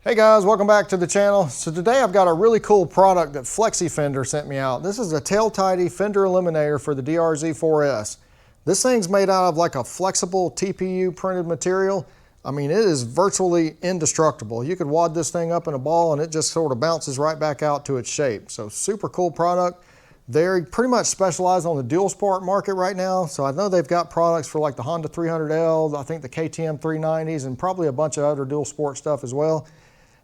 Hey guys, welcome back to the channel. So today I've got a really cool product that Flexi Fender sent me out. This is a tail-tighty Fender Eliminator for the DR-Z4S. This thing's made out of like a flexible TPU printed material. I mean, it is virtually indestructible. You could wad this thing up in a ball and it just sort of bounces right back out to its shape. So super cool product. They're pretty much specialized on the dual sport market right now. So I know they've got products for like the Honda 300L, I think the KTM 390s, and probably a bunch of other dual sport stuff as well.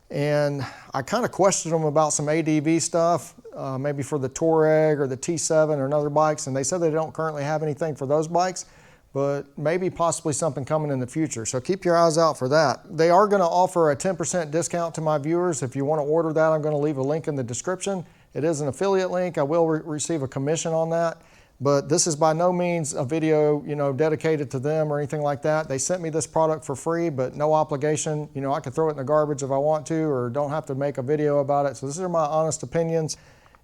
And I kind of questioned them about some ADV stuff, maybe for the Touareg or the T7 or other bikes, and they said they don't currently have anything for those bikes, but maybe possibly something coming in the future. So keep your eyes out for that. They are going to offer a 10% discount to my viewers. If you want to order that, I'm going to leave a link in the description. It is an affiliate link. I will receive a commission on that. But this is by no means a video, dedicated to them or anything like that. They sent me this product for free, but no obligation. I could throw it in the garbage if I want to, or don't have to make a video about it. So these are my honest opinions.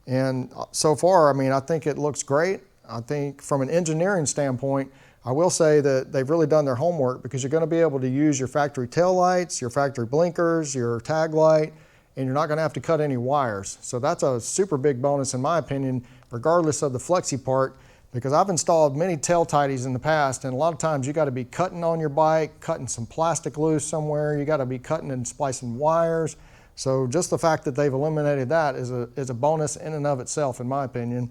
And so far, I think it looks great. I think from an engineering standpoint, I will say that they've really done their homework, because you're going to be able to use your factory tail lights, your factory blinkers, your tag light, and you're not going to have to cut any wires. So that's a super big bonus in my opinion, regardless of the Flexi part. Because I've installed many tail tighties in the past, and a lot of times you got to be cutting on your bike, cutting some plastic loose somewhere, you got to be cutting and splicing wires. So just the fact that they've eliminated that is a bonus in and of itself, in my opinion.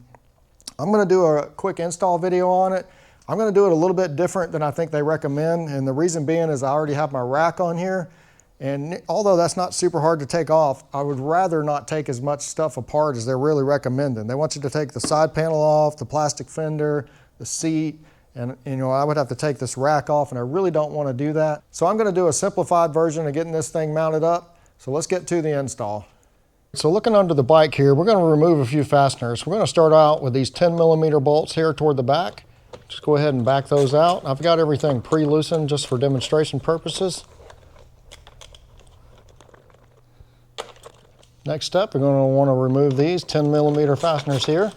I'm going to do a quick install video on it. I'm going to do it a little bit different than I think they recommend, and the reason being is I already have my rack on here. And although that's not super hard to take off, I would rather not take as much stuff apart as they're really recommending. They want you to take the side panel off, the plastic fender, the seat, and I would have to take this rack off, and I really don't want to do that. So I'm going to do a simplified version of getting this thing mounted up. So let's get to the install. So looking under the bike here, we're going to remove a few fasteners. We're going to start out with these 10mm bolts here toward the back. Just go ahead and back those out. I've got everything pre-loosened just for demonstration purposes. Next step, we're going to want to remove these 10mm fasteners here.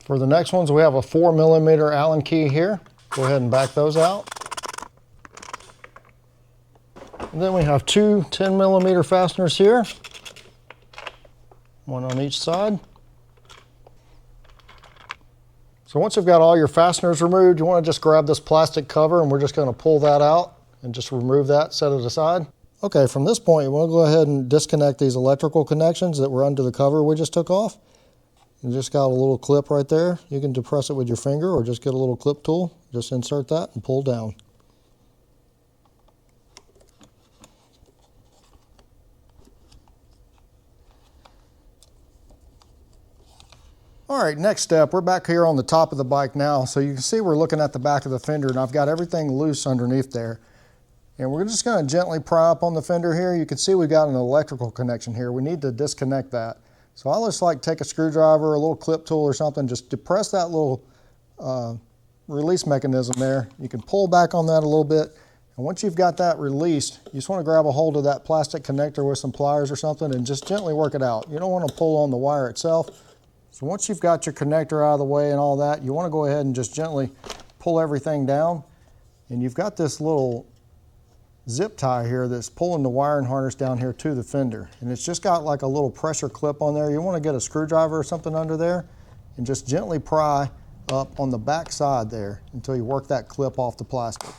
For the next ones, we have a 4mm Allen key here. Go ahead and back those out. And then we have two 10mm fasteners here, one on each side. So once you've got all your fasteners removed, you want to just grab this plastic cover, and we're just going to pull that out and just remove that, set it aside. Okay, from this point, we'll go ahead and disconnect these electrical connections that were under the cover we just took off. You just got a little clip right there. You can depress it with your finger or just get a little clip tool. Just insert that and pull down. All right, next step, we're back here on the top of the bike now. So you can see we're looking at the back of the fender, and I've got everything loose underneath there. And we're just going to gently pry up on the fender here. You can see we've got an electrical connection here. We need to disconnect that. So I'll just take a screwdriver, a little clip tool or something, just depress that little release mechanism there. You can pull back on that a little bit. And once you've got that released, you just want to grab a hold of that plastic connector with some pliers or something and just gently work it out. You don't want to pull on the wire itself. So once you've got your connector out of the way and all that, you want to go ahead and just gently pull everything down. And you've got this little zip tie here that's pulling the wiring harness down here to the fender, and it's just got like a little pressure clip on there. You want to get a screwdriver or something under there and just gently pry up on the back side there until you work that clip off the plastic.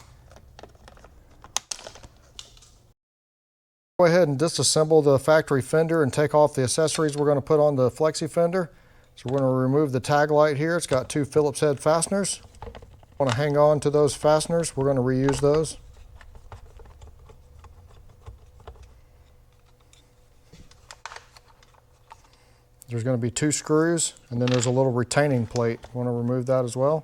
Go ahead and disassemble the factory fender and take off the accessories we're going to put on the Flexi Fender. So we're going to remove the tag light here. It's got two Phillips head fasteners. Want to hang on to those fasteners. We're going to reuse those. There's going to be two screws, and then there's a little retaining plate. You want to remove that as well.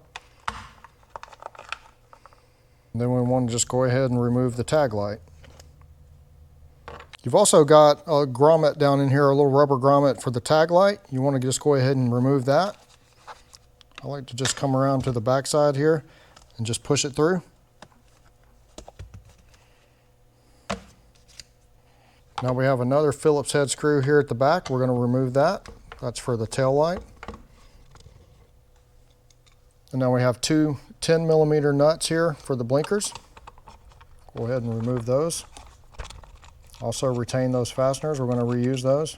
And then we want to just go ahead and remove the tag light. You've also got a grommet down in here, a little rubber grommet for the tag light. You want to just go ahead and remove that. I like to just come around to the back side here and just push it through. Now we have another Phillips head screw here at the back. We're going to remove that. That's for the tail light. And now we have two 10mm nuts here for the blinkers. Go ahead and remove those. Also retain those fasteners. We're going to reuse those.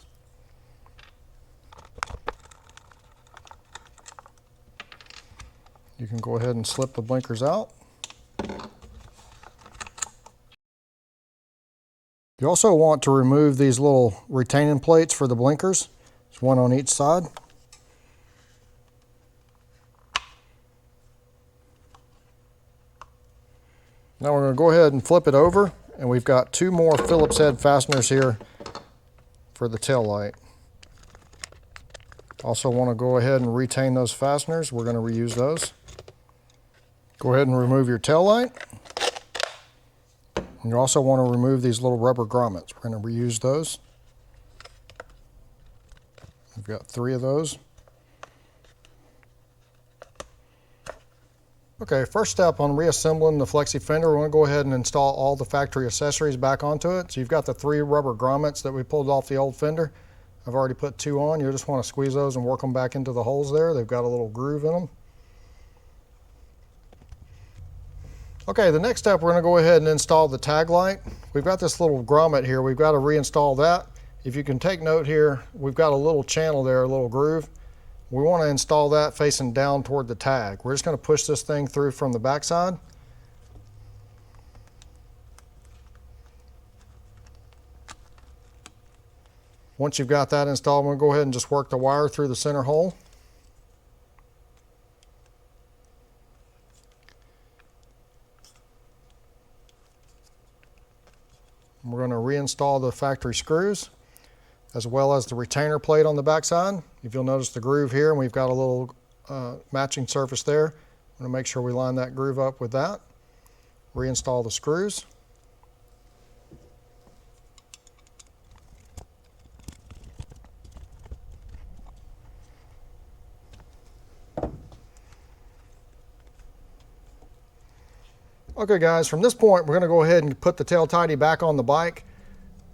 You can go ahead and slip the blinkers out. You also want to remove these little retaining plates for the blinkers. There's one on each side. Now we're going to go ahead and flip it over, and we've got two more Phillips head fasteners here for the tail light. Also want to go ahead and retain those fasteners. We're going to reuse those. Go ahead and remove your tail light. And you also want to remove these little rubber grommets. We're going to reuse those. We've got 3 of those. Okay, first step on reassembling the Flexi Fender, we're going to go ahead and install all the factory accessories back onto it. So you've got the 3 rubber grommets that we pulled off the old Fender. I've already put 2 on. You just want to squeeze those and work them back into the holes there. They've got a little groove in them. Okay, the next step, we're going to go ahead and install the tag light. We've got this little grommet here. We've got to reinstall that. If you can take note here, we've got a little channel there, a little groove. We want to install that facing down toward the tag. We're just going to push this thing through from the backside. Once you've got that installed, we'll go ahead and just work the wire through the center hole. We're going to reinstall the factory screws as well as the retainer plate on the backside. If you'll notice the groove here, and we've got a little matching surface there. I'm going to make sure we line that groove up with that. Reinstall the screws. Okay guys, from this point we're going to go ahead and put the tail tidy back on the bike,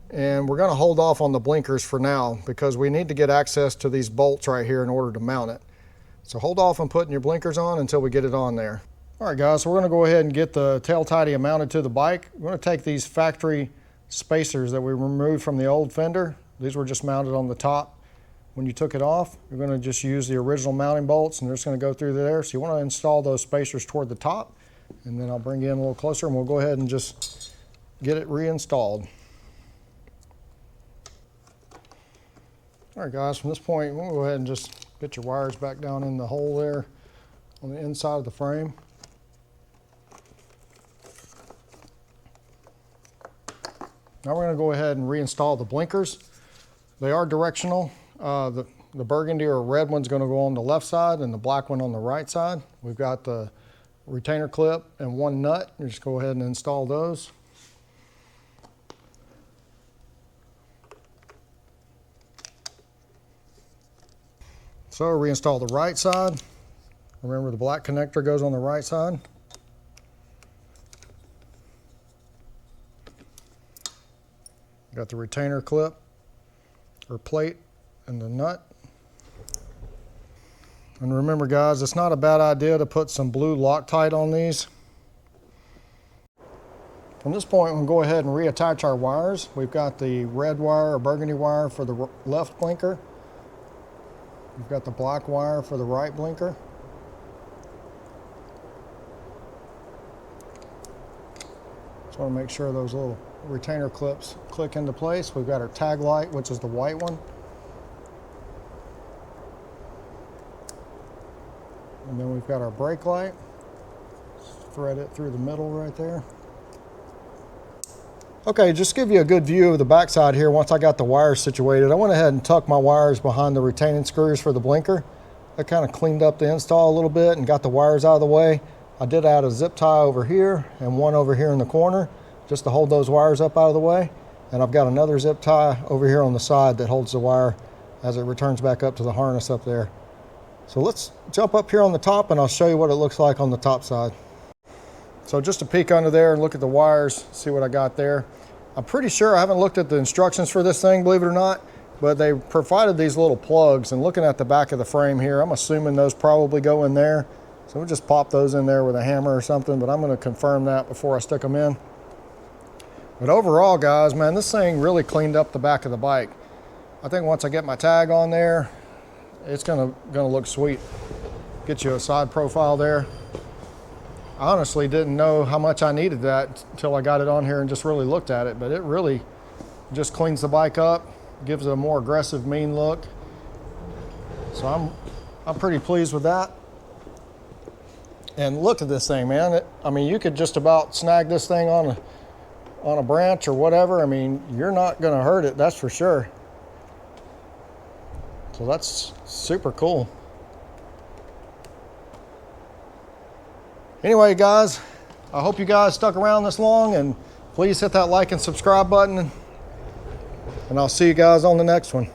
and we're going to hold off on the blinkers for now because we need to get access to these bolts right here in order to mount it. So hold off on putting your blinkers on until we get it on there. All right guys, so we're going to go ahead and get the tail tidy mounted to the bike. We're going to take these factory spacers that we removed from the old Fender. These were just mounted on the top. When you took it off, you're going to just use the original mounting bolts, and they're just going to go through there. So you want to install those spacers toward the top. And then I'll bring you in a little closer and we'll go ahead and just get it reinstalled. All right guys, from this point, we'll go ahead and just get your wires back down in the hole there on the inside of the frame. Now we're going to go ahead and reinstall the blinkers. They are directional. The burgundy or red one's going to go on the left side and the black one on the right side. We've got the retainer clip and 1 nut. You just go ahead and install those. So reinstall the right side. Remember the black connector goes on the right side. Got the retainer clip or plate and the nut. And remember guys, it's not a bad idea to put some blue Loctite on these. From this point, we'll go ahead and reattach our wires. We've got the red wire or burgundy wire for the left blinker. We've got the black wire for the right blinker. Just want to make sure those little retainer clips click into place. We've got our tag light, which is the white one. And then we've got our brake light. Just thread it through the middle right there. Okay, just to give you a good view of the backside here, once I got the wires situated, I went ahead and tucked my wires behind the retaining screws for the blinker. I kind of cleaned up the install a little bit and got the wires out of the way. I did add a zip tie over here and one over here in the corner just to hold those wires up out of the way. And I've got another zip tie over here on the side that holds the wire as it returns back up to the harness up there. So let's jump up here on the top and I'll show you what it looks like on the top side. So just to peek under there and look at the wires, see what I got there. I'm pretty sure, I haven't looked at the instructions for this thing, believe it or not, but they provided these little plugs, and looking at the back of the frame here, I'm assuming those probably go in there. So we'll just pop those in there with a hammer or something, but I'm going to confirm that before I stick them in. But overall, guys, man, this thing really cleaned up the back of the bike. I think once I get my tag on there, it's gonna look sweet. Get you a side profile there. I honestly didn't know how much I needed that until I got it on here and just really looked at it, but it really just cleans the bike up, gives it a more aggressive, mean look. So I'm pretty pleased with that. And look at this thing, man. I mean, you could just about snag this thing on a branch or whatever. I mean, you're not gonna hurt it, that's for sure. So that's super cool. Anyway, guys, I hope you guys stuck around this long, and please hit that like and subscribe button, and I'll see you guys on the next one.